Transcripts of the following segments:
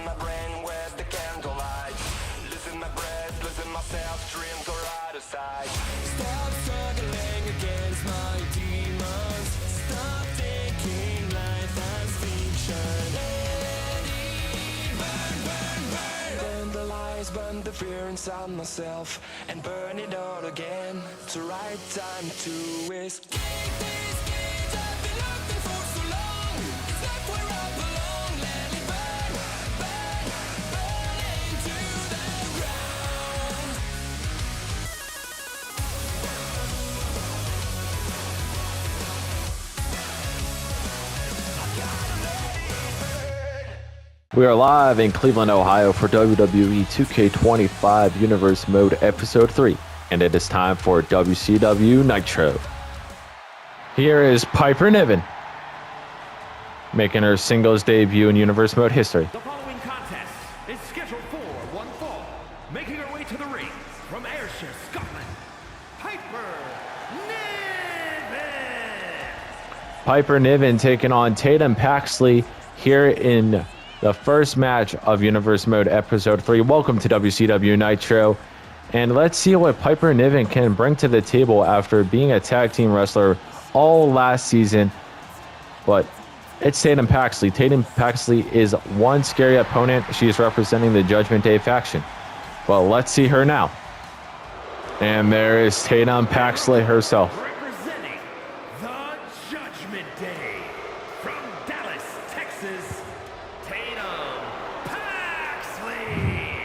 Filling my brain with the candlelight. Losing my breath, losing myself, dreams are out of sight. Stop struggling against my demons. Stop taking life as fiction. Let it burn, burn, burn. Burn the lies, burn the fear inside myself, and burn it all again. It's the right time to escape these gates I've been looking for so long. It's not where I belong. Let it burn, burn, burn into the ground. We are live in Cleveland, Ohio for WWE 2K25 Universe Mode Episode 3, and it is time for WCW NITRO. Here is Piper Niven, making her singles debut in Universe Mode history. The following contest is scheduled for one fall. Making her way to the ring from Ayrshire, Scotland, Piper Niven. Piper Niven taking on Tatum Paxley here in the first match of Universe Mode Episode 3. Welcome to WCW NITRO. And let's see what Piper Niven can bring to the table after being a tag team wrestler all last season. But it's Tatum Paxley. Tatum Paxley is one scary opponent. She is representing the Judgment Day faction. Well, let's see her now. And there is Tatum Paxley herself. Representing the Judgment Day from Dallas, Texas, Tatum Paxley.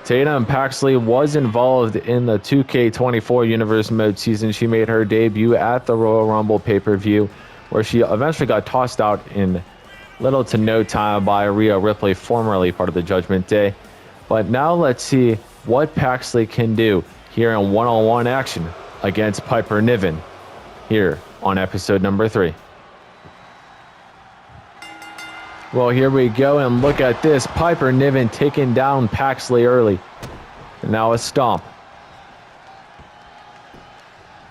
Tatum Paxley was involved in the 2K24 Universe Mode season. She made her debut at the Royal Rumble pay-per-view, where she eventually got tossed out in little to no time by Rhea Ripley, formerly part of the Judgment Day. But now let's see what Paxley can do here in one-on-one action against Piper Niven here on episode number 3. Well, here we go, and look at this. Piper Niven taking down Paxley early. And now a stomp.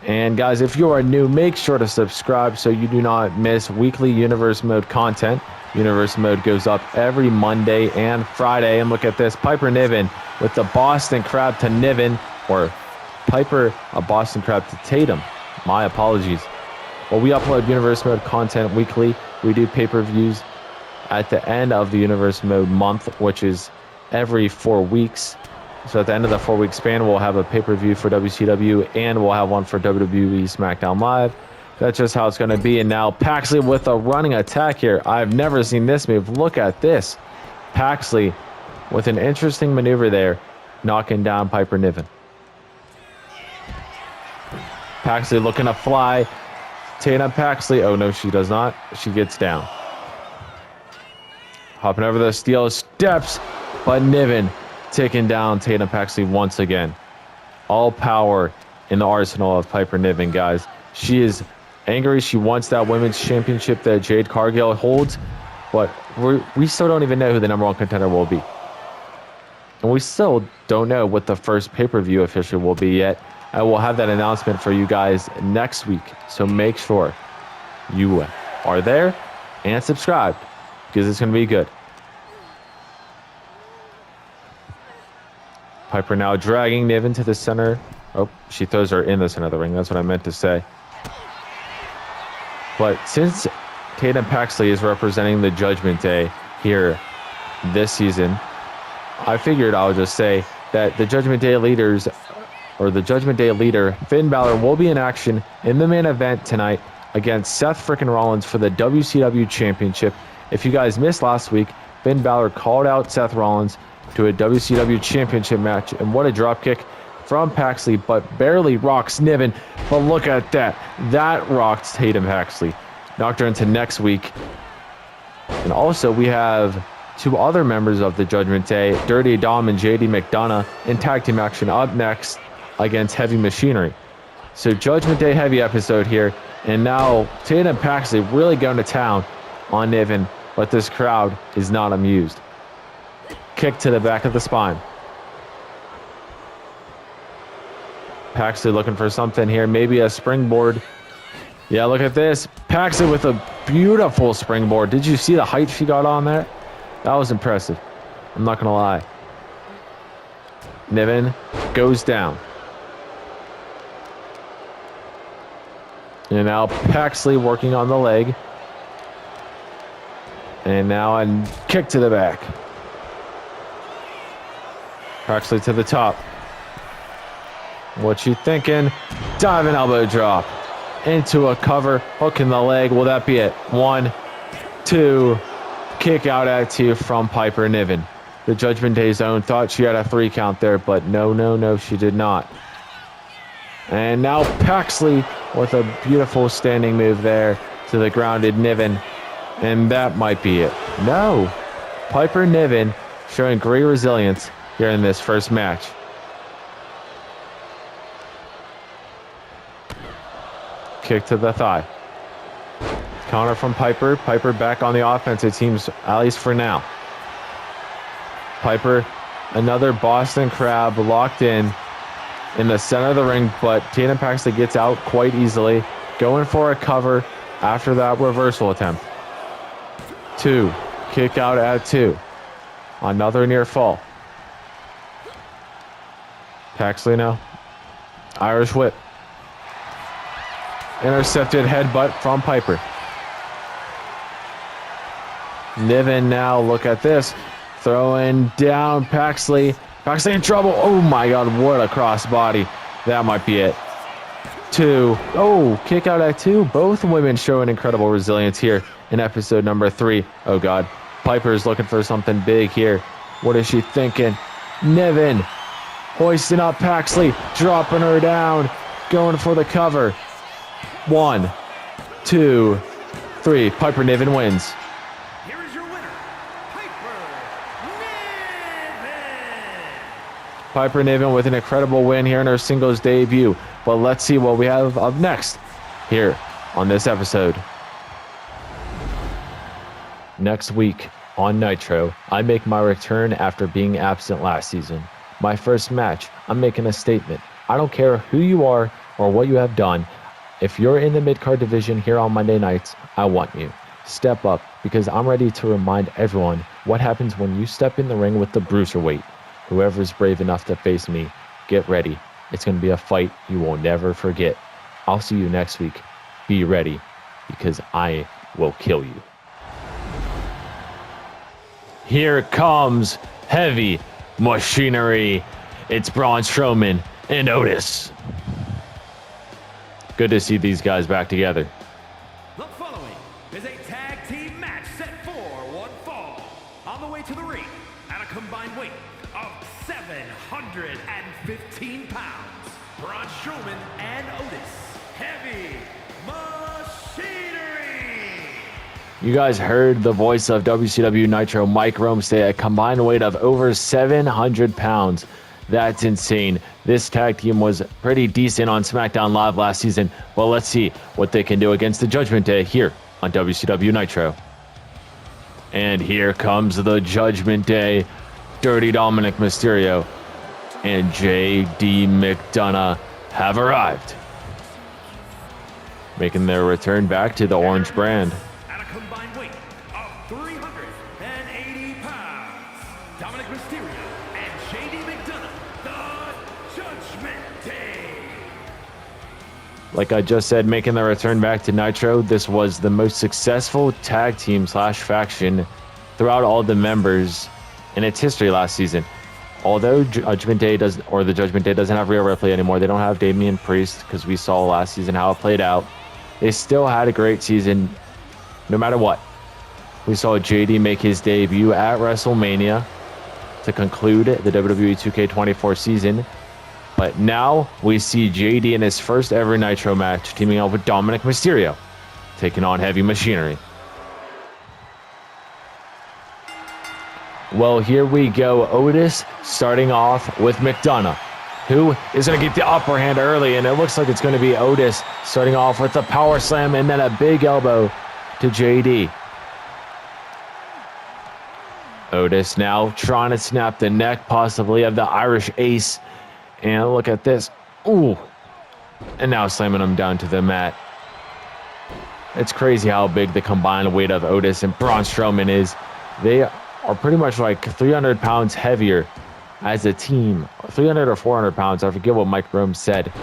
And guys, if you are new, make sure to subscribe so you do not miss weekly Universe Mode content. Universe Mode goes up every Monday and Friday. And look at this. Piper Niven with the Boston Crab to Niven. Or Piper, a Boston Crab to Tatum. My apologies. Well, we upload Universe Mode content weekly. We do pay-per-views at the end of the Universe Mode month, which is every 4 weeks. So at the end of the 4-week span, we'll have a pay-per-view for WCW, and we'll have one for WWE SmackDown Live. That's just how it's going to be. And now Paxley with a running attack here. I've never seen this move. Look at this. Paxley with an interesting maneuver there, knocking down Piper Niven. Paxley looking to fly. Tatum Paxley. Oh, no, she does not. She gets down. Hopping over the steel steps, but Niven taking down Tatum Paxley once again. All power in the arsenal of Piper Niven, guys. She is angry. She wants that women's championship that Jade Cargill holds, but we still don't even know who the #1 contender will be. And we still don't know what the first pay-per-view official will be yet. I will have that announcement for you guys next week, so make sure you are there and subscribed, because it's going to be good. Piper now dragging Niven to the center. Oh, she throws her in the center of the ring. That's what I meant to say. But since Tatum Paxley is representing the Judgment Day here this season, I figured I would just say that the Judgment Day leaders, or the Judgment Day leader, Finn Bálor, will be in action in the main event tonight against Seth Freakin Rollins for the WCW Championship. If you guys missed last week, Finn Bálor called out Seth Rollins to a WCW Championship match, and what a dropkick from Paxley, but barely rocks Niven. But look at that. That rocked Tatum Paxley. Knocked her into next week. And also we have 2 other members of the Judgment Day, Dirty Dom and JD McDonough, in tag team action up next against Heavy Machinery. So Judgment Day heavy episode here. And now Tatum Paxley really going to town on Niven, but this crowd is not amused. Kick to the back of the spine. Paxley looking for something here, maybe a springboard. Yeah, look at this. Paxley with a beautiful springboard. Did you see the height she got on there? That was impressive. I'm not going to lie. Niven goes down. And now Paxley working on the leg. And now a kick to the back. Paxley to the top. What you thinking? Diving elbow drop. Into a cover. Hook in the leg. Will that be it? 1, 2. Kick out at 2 from Piper Niven. The Judgment Day zone thought she had a 3 count there, but no, she did not. And now Paxley with a beautiful standing move there to the grounded Niven. And that might be it. No. Piper Niven showing great resilience here in this first match. Kick to the thigh. Counter from Piper. Piper back on the offensive teams, at least for now. Piper, another Boston Crab locked in the center of the ring, but Tatum Paxley gets out quite easily, going for a cover after that reversal attempt. 2, kick out at 2. Another near fall. Paxley now. Irish whip. Intercepted headbutt from Piper. Niven now, look at this. Throwing down Paxley. Paxley in trouble. Oh my God, what a crossbody. That might be it. 2. Oh, kick out at 2. Both women showing incredible resilience here in episode number 3. Oh God, Piper's looking for something big here. What is she thinking? Niven hoisting up Paxley, dropping her down, going for the cover. 1, 2, 3. Piper Niven wins. Here is your winner, Piper Niven. Piper Niven with an incredible win here in her singles debut. But let's see what we have up next here on this episode. Next week on Nitro, I make my return after being absent last season. My first match, I'm making a statement. I don't care who you are or what you have done. If you're in the mid-card division here on Monday nights, I want you. Step up, because I'm ready to remind everyone what happens when you step in the ring with the bruiserweight. Whoever's brave enough to face me, get ready. It's going to be a fight you will never forget. I'll see you next week. Be ready, because I will kill you. Here comes Heavy Machinery. It's Braun Strowman and Otis. Good to see these guys back together. The following is a tag team match set for one fall. On the way to the ring at a combined weight of 715 pounds, Braun Strowman and Otis. Heavy Machinery. You guys heard the voice of WCW Nitro, Mike Rome, say a combined weight of over 700 pounds. That's insane. This tag team was pretty decent on SmackDown Live last season, but let's see what they can do against the Judgment Day here on WCW Nitro. And here comes the Judgment Day. Dirty Dominic Mysterio and J.D. McDonough have arrived, making their return back to the orange brand. At a combined weight of 380 pounds, Dominic Mysterio and J.D. McDonough, the Judgment Day. Like I just said, making their return back to Nitro, this was the most successful tag team / faction throughout all the members in its history last season. Although the Judgment Day doesn't have Rhea Ripley anymore, they don't have Damian Priest, because we saw last season how it played out. They still had a great season no matter what. We saw JD make his debut at WrestleMania to conclude the WWE 2K25 season. But now we see JD in his first ever Nitro match teaming up with Dominic Mysterio, taking on Heavy Machinery. Well, here we go. Otis starting off with McDonough, who is going to get the upper hand early, and it looks like it's going to be Otis starting off with the power slam and then a big elbow to JD. Otis now trying to snap the neck, possibly, of the Irish Ace. And look at this. Ooh. And now slamming him down to the mat. It's crazy how big the combined weight of Otis and Braun Strowman is. They are pretty much like 300 pounds heavier as a team, 300 or 400 pounds, I forget what Mike Rome said,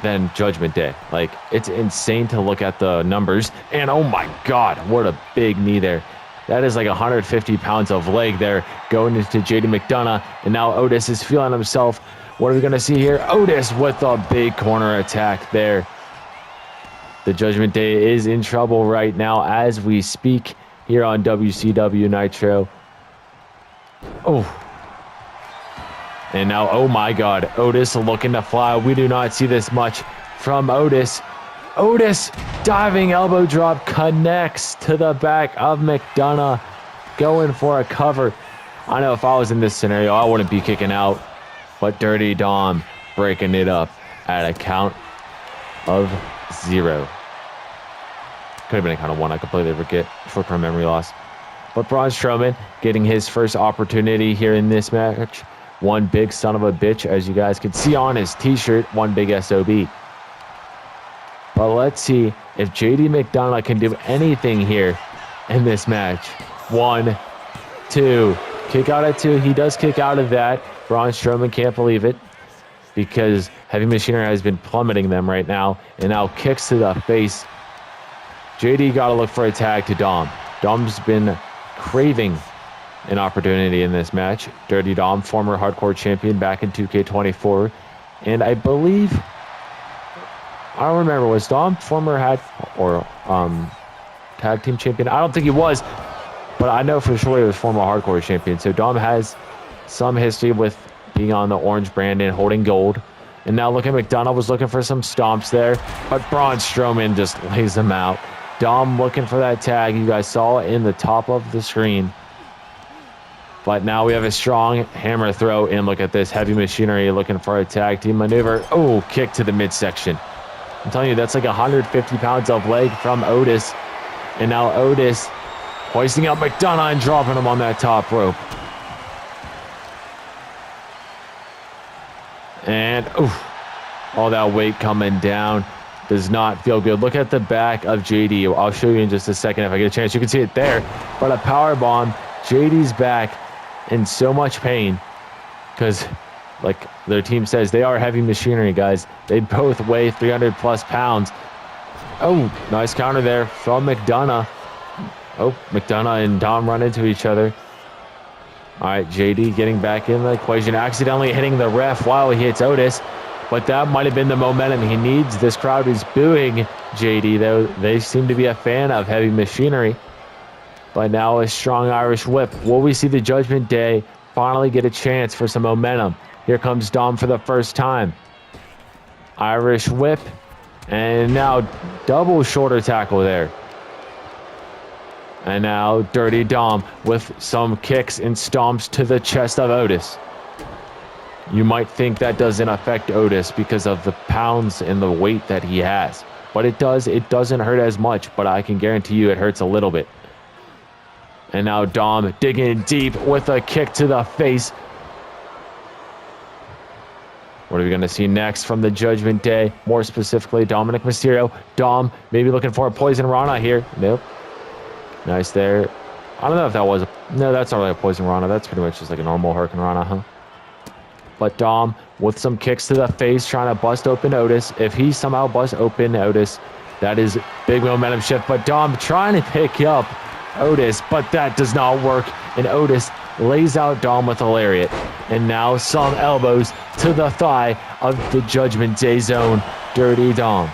than Judgment Day. Like, it's insane to look at the numbers. And oh my God, what a big knee there. That is like 150 pounds of leg there going into JD McDonough. And now Otis is feeling himself. What are we going to see here? Otis with a big corner attack there. The Judgment Day is in trouble right now as we speak here on WCW Nitro. Oh. And now, oh my God, Otis looking to fly. We do not see this much from Otis. Otis, diving elbow drop, connects to the back of McDonough, going for a cover. I know if I was in this scenario, I wouldn't be kicking out. But Dirty Dom breaking it up at a count of 0. Could have been a count of 1. I completely forget. Short-term memory loss. But Braun Strowman getting his first opportunity here in this match. One big son of a bitch, as you guys can see on his t-shirt. One big SOB. But let's see if JD McDonough can do anything here in this match. 1, 2. Kick out at 2. He does kick out of that. Braun Strowman can't believe it because Heavy Machinery has been plummeting them right now. And now kicks to the face. JD got to look for a tag to Dom. Dom's been craving an opportunity in this match. Dirty Dom, former hardcore champion back in 2K24. And I believe, I don't remember, was Dom former tag team champion? I don't think he was, but I know for sure he was former hardcore champion. So Dom has some history with being on the orange brand and holding gold. And now look at McDonough, was looking for some stomps there, but Braun Strowman just lays him out. Dom looking for that tag. You guys saw it in the top of the screen. But now we have a strong hammer throw, and look at this. Heavy Machinery looking for a tag team maneuver. Oh, kick to the midsection. I'm telling you, that's like 150 pounds of leg from Otis. And now Otis hoisting up McDonough and dropping him on that top rope. And all that weight coming down does not feel good. Look at the back of JD. I'll show you in just a second if I get a chance. You can see it there. But a power bomb. JD's back in so much pain because, like their team says, they are Heavy Machinery, guys. They both weigh 300 plus pounds. Oh, nice counter there from McDonough. Oh, McDonough and Dom run into each other. All right, JD getting back in the equation, accidentally hitting the ref while he hits Otis. But that might have been the momentum he needs. This crowd is booing JD, though. They seem to be a fan of Heavy Machinery. But now a strong Irish whip. Will we see the Judgment Day finally get a chance for some momentum? Here comes Dom for the first time. Irish whip. And now double shoulder tackle there. And now Dirty Dom with some kicks and stomps to the chest of Otis. You might think that doesn't affect Otis because of the pounds and the weight that he has. But it does. It doesn't hurt as much, but I can guarantee you it hurts a little bit. And now Dom digging deep with a kick to the face. What are we going to see next from the Judgment Day? More specifically, Dominic Mysterio. Dom maybe looking for a Poison Rana here. Nope. Nice there. I don't know if that was no, that's not really a Poison Rana. That's pretty much just like a normal Hurricane Rana, huh? But Dom with some kicks to the face, trying to bust open Otis. If he somehow busts open Otis, that is big momentum shift. But Dom trying to pick up Otis, but that does not work. And Otis lays out Dom with a lariat. And now some elbows to the thigh of the Judgment Day Zone, Dirty Dom.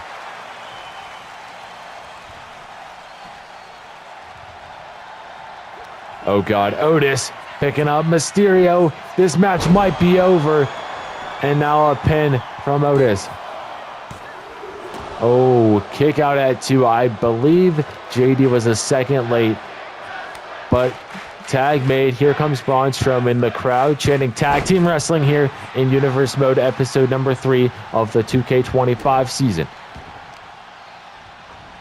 Oh God, Otis picking up Mysterio. This match might be over. And now a pin from Otis. Oh, kick out at 2. I believe JD was a second late. But tag made. Here comes Braun Strowman. The crowd chanting tag team wrestling here in Universe Mode episode number 3 of the 2K25 season.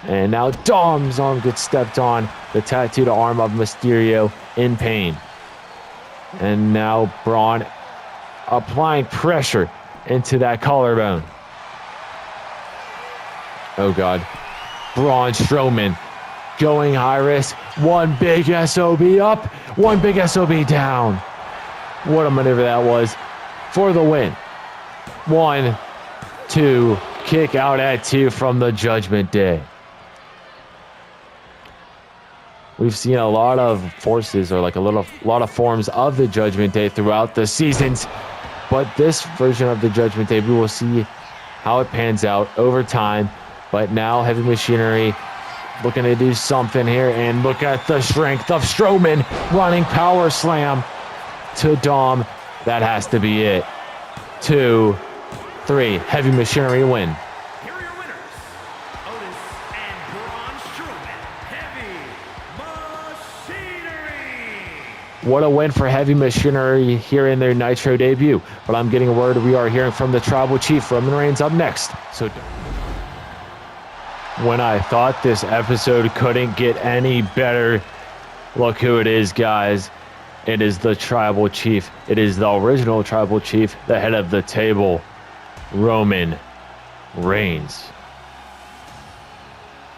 And now Dom's arm gets stepped on. The tattooed arm of Mysterio in pain. And now Braun applying pressure into that collarbone. Oh God. Braun Strowman going high risk. One big SOB up, one big SOB down. What a maneuver that was for the win. 1, 2, kick out at 2 from the Judgment Day. We've seen a lot of forces, or like a lot of forms of the Judgment Day throughout the seasons, but this version of the Judgment Day, we will see how it pans out over time. But now Heavy Machinery looking to do something here, and look at the strength of Strowman, running power slam to Dom. That has to be it. 2, 3, Heavy Machinery win. Here are your winners, Otis and Braun Strowman, Heavy Machinery. What a win for Heavy Machinery here in their Nitro debut. But I'm getting a word we are hearing from the Tribal Chief, Roman Reigns, up next. So when I thought this episode couldn't get any better, look who it is, guys. It is the Tribal Chief. It is the original Tribal Chief, the head of the table, Roman Reigns.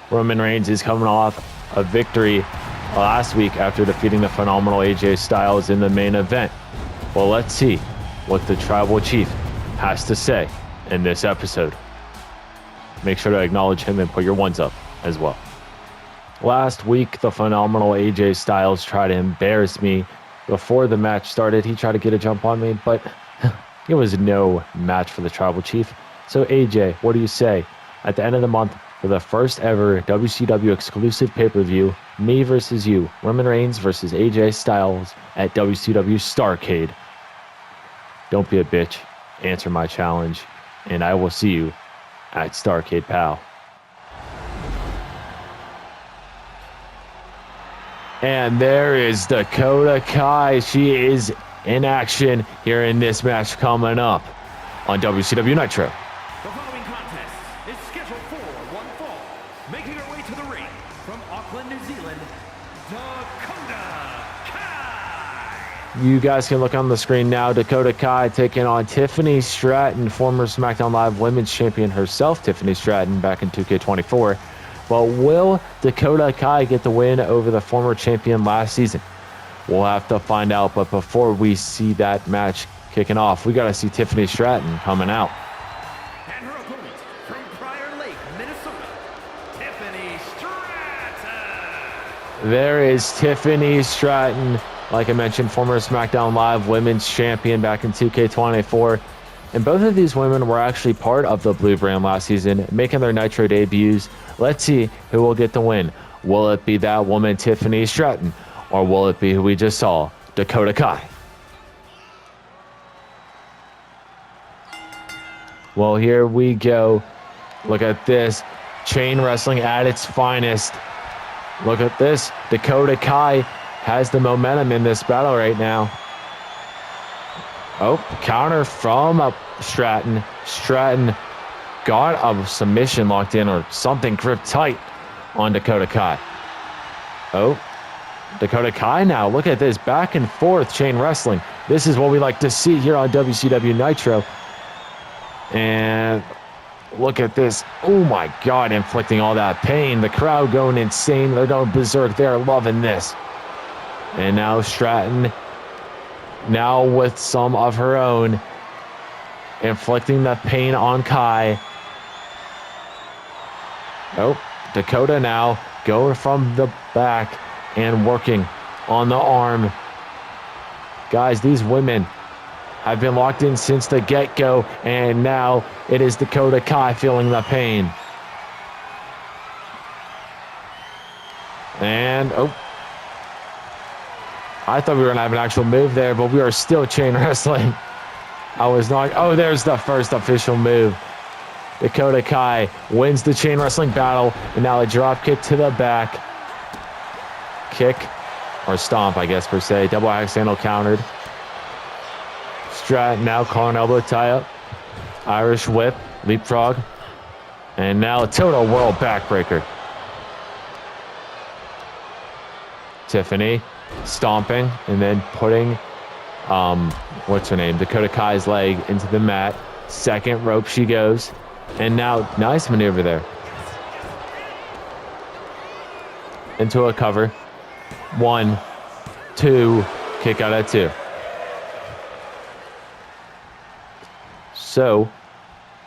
Roman Reigns is coming off a victory last week after defeating the phenomenal AJ Styles in the main event. Well, let's see what the Tribal Chief has to say in this episode. Make sure to acknowledge him and put your ones up as well. Last week, the phenomenal AJ Styles tried to embarrass me before the match started. He tried to get a jump on me, but it was no match for the Tribal Chief. So AJ, what do you say? At the end of the month, for the first ever WCW exclusive pay-per-view, me versus you, Roman Reigns versus AJ Styles at WCW Starrcade. Don't be a bitch. Answer my challenge, and I will see you at Starrcade, pal. And there is Dakota Kai. She is in action here in this match coming up on WCW Nitro. The following contest is scheduled for one fall. Making her way to the ring from Auckland, New Zealand, Dakota Kai. You guys can look on the screen now. Dakota Kai taking on Tiffany Stratton, former SmackDown Live Women's Champion herself, Tiffany Stratton, back in 2K25. But will Dakota Kai get the win over the former champion last season? We'll have to find out. But before we see that match kicking off, we got to see Tiffany Stratton coming out. And her opponent from Prior Lake, Minnesota, Tiffany Stratton. There is Tiffany Stratton. Like I mentioned, former SmackDown Live Women's Champion back in 2K24. And both of these women were actually part of the Blue Brand last season, making their Nitro debuts. Let's see who will get the win. Will it be that woman, Tiffany Stratton, or will it be who we just saw, Dakota Kai? Well, here we go. Look at this. Chain wrestling at its finest. Look at this. Dakota Kai has the momentum in this battle right now. Oh, counter from Stratton. Stratton got a submission locked in or something gripped tight on Dakota Kai. Oh, Dakota Kai now. Look at this. Back and forth chain wrestling. This is what we like to see here on WCW Nitro. And look at this. Oh my God, inflicting all that pain. The crowd going insane. They're going berserk. They're loving this. And now Stratton, now with some of her own, inflicting the pain on Kai. Oh, Dakota now going from the back and working on the arm. Guys, these women have been locked in since the get-go, and now it is Dakota Kai feeling the pain. And, oh, I thought we were going to have an actual move there, but we are still chain wrestling. I was not. Oh, there's the first official move. Dakota Kai wins the chain wrestling battle, and now a drop kick to the back. Kick, or stomp, I guess, per se. Double axe handle countered. Stratton now calling elbow tie up. Irish whip, leapfrog. And now a total world backbreaker. Tiffany stomping and then putting what's her name, Dakota Kai's leg into the mat. Second rope she goes, and now nice maneuver there. into a cover. 1, 2, kick out at 2. So,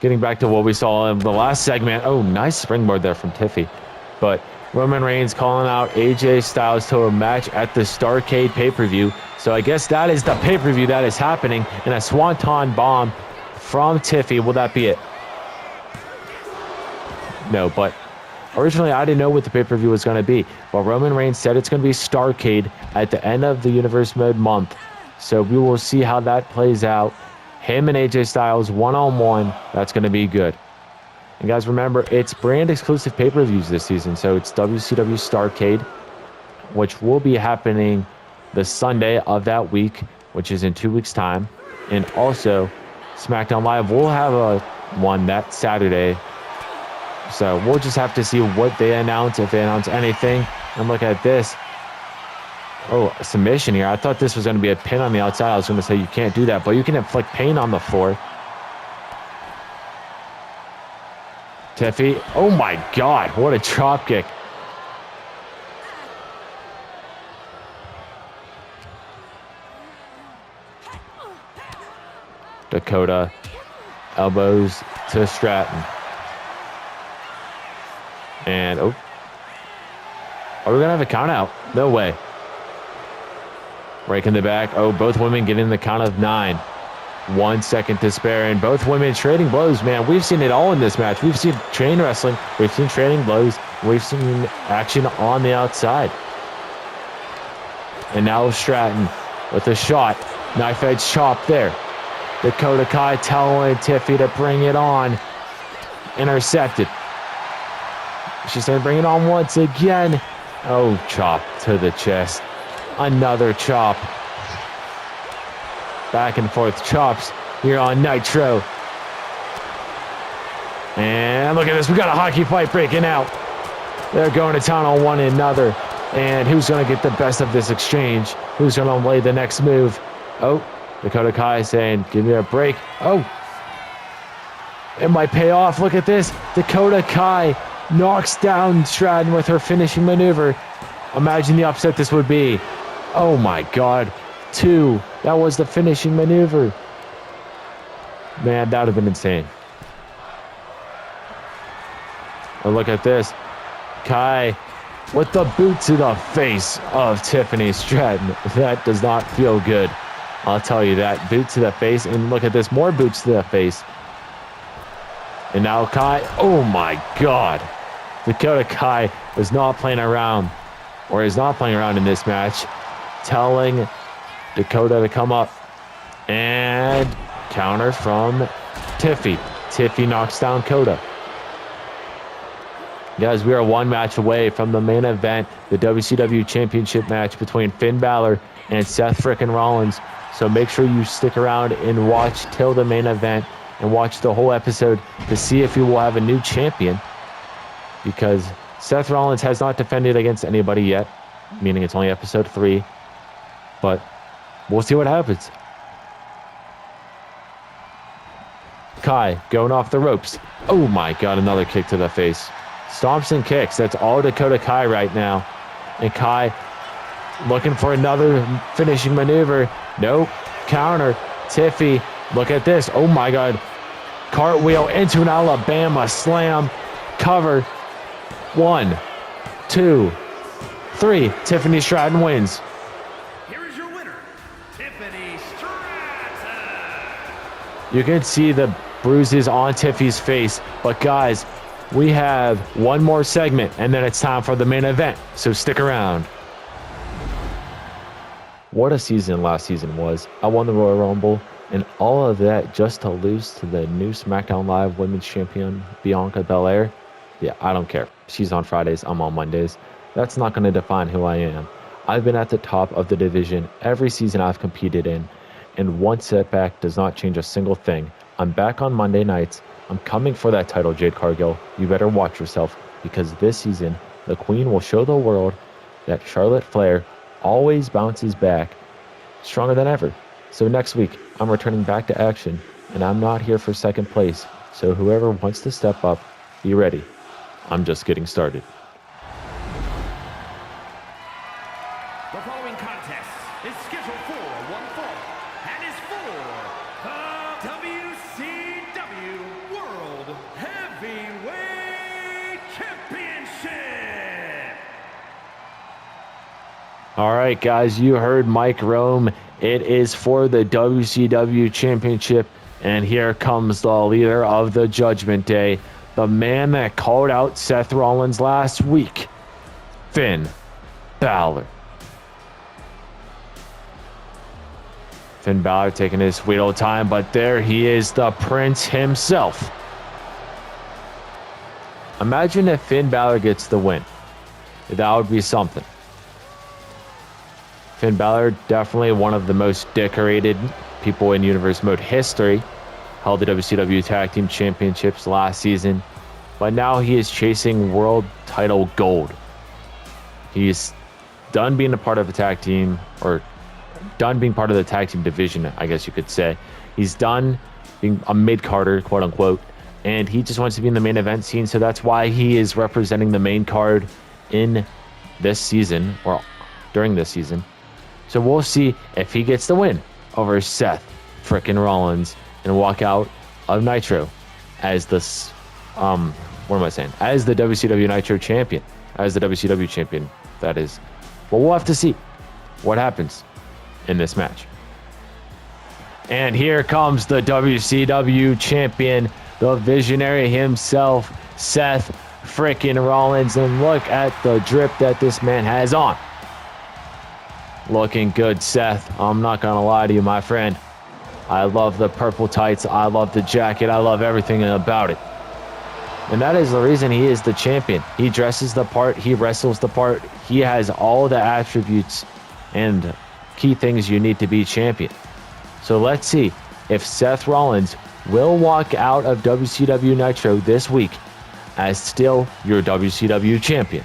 getting back to what we saw in the last segment. Oh, nice springboard there from Tiffy. But Roman Reigns calling out AJ Styles to a match at the Starrcade pay-per-view. So I guess that is the pay-per-view that is happening. And a Swanton bomb from Tiffy. Will that be it? No, but originally I didn't know what the pay-per-view was going to be. But Roman Reigns said it's going to be Starrcade at the end of the Universe Mode month. So we will see how that plays out. Him and AJ Styles one-on-one. That's going to be good. And guys, remember, it's brand exclusive pay-per-views this season. So it's WCW Starrcade, which will be happening the Sunday of that week, which is in 2 weeks' time. And also, SmackDown Live will have a one that Saturday. So we'll just have to see what they announce, if they announce anything. And look at this. Oh, a submission here. I thought this was going to be a pin on the outside. I was going to say you can't do that, but you can inflict pain on the floor. Tiffy. Oh my God. What a drop kick. Dakota. Elbows to Stratton. And, oh. Are we going to have a count out? No way. Breaking the back. Oh, both women getting the count of 9. 1 second to spare, and both women trading blows. Man, we've seen it all in this match. We've seen chain wrestling. We've seen trading blows. We've seen action on the outside. And now Stratton with a shot. Knife edge chop there. Dakota Kai telling Tiffy to bring it on. Intercepted. She's going to bring it on once again. Oh, chop to the chest. Another chop. Back and forth chops here on Nitro. And look at this. We got a hockey fight breaking out. They're going to town on one another. And who's going to get the best of this exchange? Who's going to lay the next move? Oh, Dakota Kai saying, give me a break. Oh, it might pay off. Look at this. Dakota Kai knocks down Stratton with her finishing maneuver. Imagine the upset this would be. Oh my God. 2. That was the finishing maneuver. Man, that would have been insane. And look at this. Kai with the boot to the face of Tiffany Stratton. That does not feel good. I'll tell you that. Boot to the face. And look at this. More boots to the face. And now Kai. Oh my God. Dakota Kai was not playing around. Or is not playing around in this match. Telling Dakota to come up. And counter from Tiffy. Tiffy knocks down Dakota. Guys, we are one match away from the main event, the WCW Championship match between Finn Bálor and Seth Freakin Rollins. So make sure you stick around and watch till the main event and watch the whole episode to see if you will have a new champion. Because Seth Rollins has not defended against anybody yet, meaning it's only episode 3. But we'll see what happens. Kai going off the ropes. Oh my God, another kick to the face. Stomps and kicks. That's all Dakota Kai right now. And Kai looking for another finishing maneuver. Nope. Counter. Tiffy. Look at this. Oh my God. Cartwheel into an Alabama slam. Cover. 1, 2, 3. Tiffany Stratton wins. Here is your winner, Tiffany Stratton. You can see the bruises on Tiffy's face. But guys, we have one more segment and then it's time for the main event. So stick around. What a season last season was. I won the Royal Rumble and all of that just to lose to the new SmackDown Live Women's Champion, Bianca Belair. Yeah, I don't care. She's on Fridays, I'm on Mondays. That's not going to define who I am. I've been at the top of the division every season I've competed in, and one setback does not change a single thing. I'm back on Monday nights. I'm coming for that title, Jade Cargill. You better watch yourself, because this season, the Queen will show the world that Charlotte Flair always bounces back stronger than ever. So next week, I'm returning back to action, and I'm not here for second place. So whoever wants to step up, be ready. I'm just getting started. following contest is scheduled for one fall and is for the WCW World Heavyweight Championship. All right, guys, you heard Mike Rome. It is for the WCW Championship, and here comes the leader of the Judgment Day, the man that called out Seth Rollins last week, Finn Bálor. Finn Bálor taking his sweet old time, but there he is, the Prince himself. Imagine if Finn Bálor gets the win. That would be something. Finn Bálor, definitely one of the most decorated people in Universe Mode history. Held the WCW Tag Team Championships last season, but now he is chasing world title gold. He's done being a part of a tag team, or done being part of the tag team division, I guess you could say. He's done being a mid-carder, quote unquote, and he just wants to be in the main event scene, so that's why he is representing the main card in this season, or during this season. So we'll see if he gets the win over Seth Freakin Rollins and walk out of Nitro as the as the WCW Nitro champion, as the WCW champion, that is. But we'll have to see what happens in this match. And here comes the WCW champion, the visionary himself, Seth Freakin Rollins, and look at the drip that this man has on. Looking good, Seth. I'm not gonna lie to you, my friend. I love the purple tights. I love the jacket. I love everything about it. And that is the reason he is the champion. He dresses the part. He wrestles the part. He has all the attributes and key things you need to be champion. So let's see if Seth Rollins will walk out of WCW Nitro this week as still your WCW champion.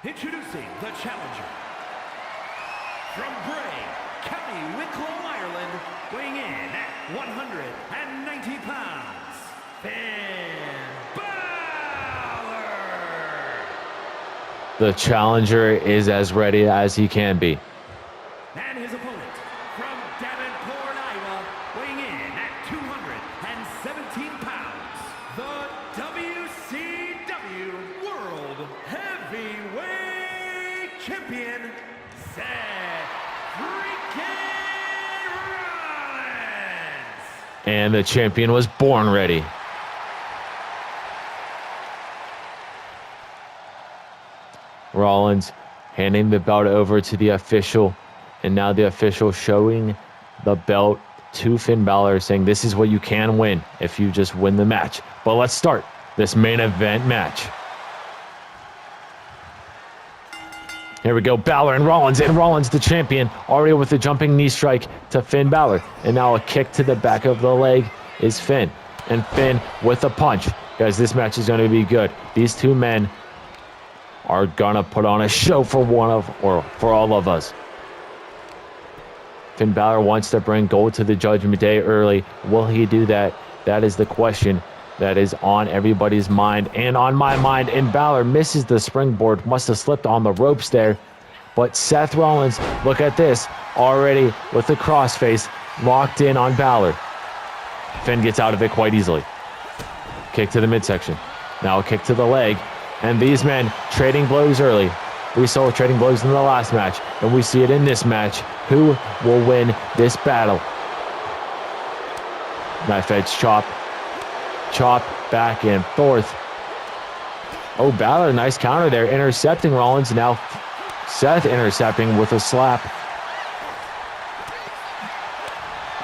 Introducing the challenger. From Bray, County Wicklow, Ireland, weighing in at 190 pounds, Finn Bálor. The challenger is as ready as he can be. And his opponent, from Davenport, Iowa, weighing in at 217 pounds, the WCW World Heavyweight Champion, Seth Freakin Rollins. And the champion was born ready. Rollins handing the belt over to the official, and now the official showing the belt to Finn Bálor, saying this is what you can win if you just win the match. But let's start this main event match. Here we go, Bálor and Rollins the champion, already with the jumping knee strike to Finn Bálor, and now a kick to the back of the leg is Finn, and Finn with a punch. Guys, this match is going to be good. These two men are gonna put on a show for for all of us. Finn Bálor wants to bring gold to the Judgment Day early. Will he do that? That is the question that is on everybody's mind and on my mind. And Bálor misses the springboard, must have slipped on the ropes there. But Seth Rollins, look at this, already with the crossface locked in on Bálor. Finn gets out of it quite easily. Kick to the midsection. Now a kick to the leg. And these men trading blows early. We saw trading blows in the last match, and we see it in this match. Who will win this battle? Knife edge chop. Chop back and forth. Oh, Bálor, nice counter there, intercepting Rollins. Now Seth intercepting with a slap.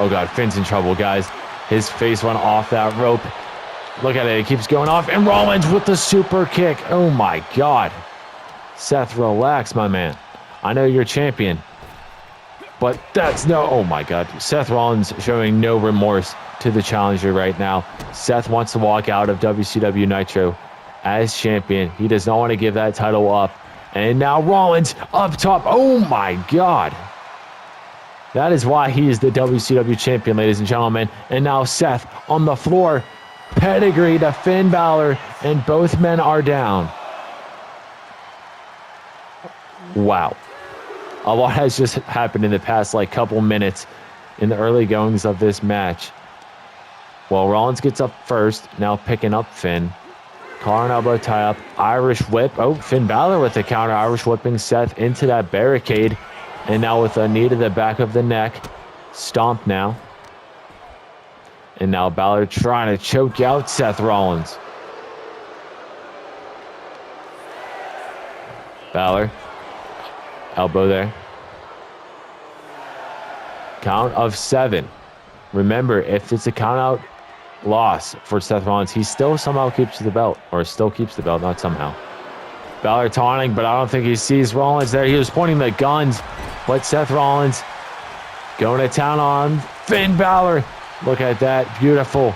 Oh God, Finn's in trouble, guys. His face went off that rope. Look at it, it keeps going off, and Rollins with the super kick. Oh my God. Seth, relax, my man. I know you're champion, but that's no, oh my God. Seth Rollins showing no remorse to the challenger right now. Seth wants to walk out of WCW Nitro as champion. He does not want to give that title up. And now Rollins up top. Oh my God. That is why he is the WCW champion, ladies and gentlemen. And now Seth on the floor. pedigree to Finn Bálor, and both men are down. Wow. A lot has just happened in the past couple minutes in the early goings of this match. Well, Rollins gets up first, now picking up Finn. Collar and elbow tie up, Irish whip. Oh, Finn Bálor with the counter, Irish whipping Seth into that barricade. And now with a knee to the back of the neck. Stomp now. And now Bálor trying to choke out Seth Rollins. Bálor. Elbow there. Count of 7. Remember, if it's a count out loss for Seth Rollins, he still somehow keeps the belt. Or still keeps the belt, not somehow. Bálor taunting, but I don't think he sees Rollins there. He was pointing the guns. But Seth Rollins going to town on Finn Bálor. Look at that. Beautiful.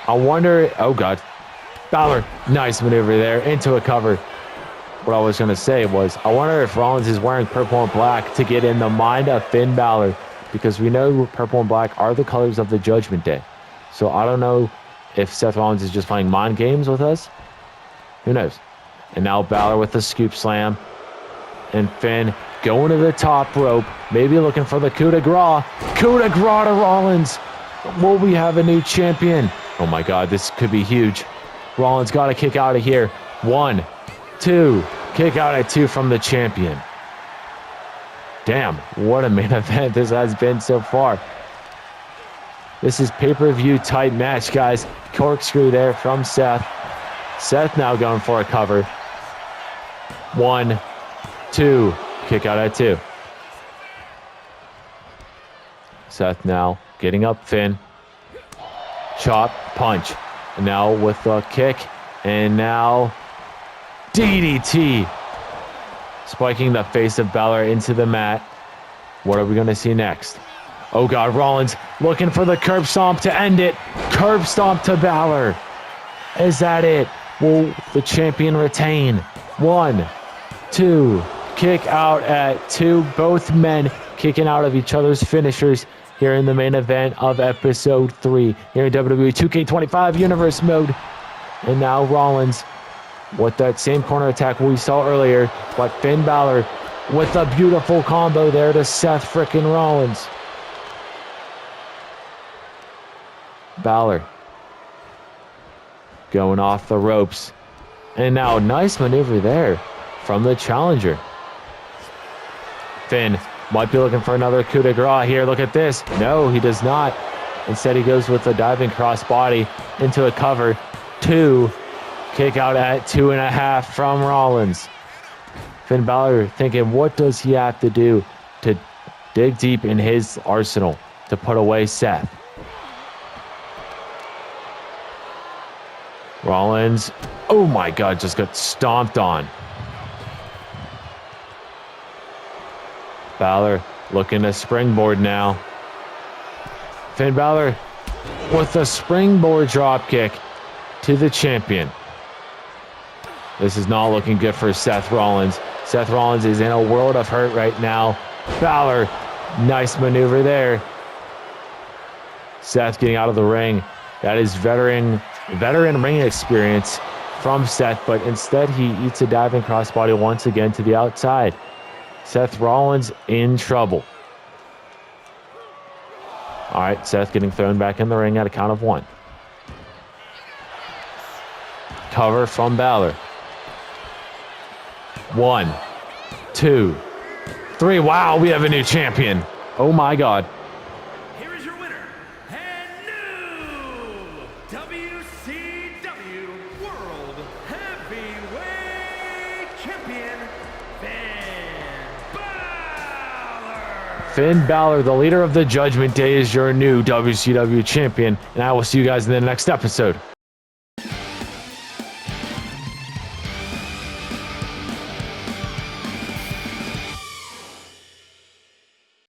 I wonder... Oh, God. Bálor. Nice maneuver there into a cover. What I was going to say was, I wonder if Rollins is wearing purple and black to get in the mind of Finn Bálor, because we know purple and black are the colors of the Judgment Day. So I don't know if Seth Rollins is just playing mind games with us. Who knows? And now Bálor with the scoop slam. And Finn going to the top rope, maybe looking for the coup de grace. Coup de grace to Rollins. Will we have a new champion? Oh my God, this could be huge. Rollins got to kick out of here. 1, 2, kick out at 2 from the champion. Damn, what a main event this has been so far. This is pay-per-view type match, guys. Corkscrew there from Seth. Seth now going for a cover. 1, 2, kick out at 2. Seth now getting up Finn. Chop, punch. And now with the kick. And now DDT. Spiking the face of Bálor into the mat. What are we going to see next? Oh God, Rollins looking for the curb stomp to end it. Curb stomp to Bálor. Is that it? Will the champion retain? 1, 2, kick out at 2. Both men kicking out of each other's finishers here in the main event of episode 3 here in WWE 2K25 Universe mode. And now Rollins with that same corner attack we saw earlier, but Finn Bálor with a beautiful combo there to Seth frickin' Rollins. Bálor going off the ropes. And now nice maneuver there from the challenger. Finn might be looking for another coup de grace here. Look at this. No, he does not. Instead, he goes with a diving crossbody into a cover. 2, kick out at 2.5 from Rollins. Finn Bálor thinking, what does he have to do to dig deep in his arsenal to put away Seth? Rollins, oh my God, just got stomped on. Bálor looking to springboard now. Finn Bálor with a springboard dropkick to the champion. This is not looking good for Seth Rollins. Seth Rollins is in a world of hurt right now. Bálor, nice maneuver there. Seth getting out of the ring. That is veteran ring experience from Seth, but instead he eats a diving crossbody once again to the outside. Seth Rollins in trouble. All right, Seth getting thrown back in the ring at a count of 1. Cover from Bálor. 1, 2, 3. Wow, we have a new champion. Oh my God. Here is your winner and new WCW World Heavyweight Champion, Finn Bálor. Finn Bálor, the leader of the Judgment Day, is your new WCW champion, and I will see you guys in the next episode.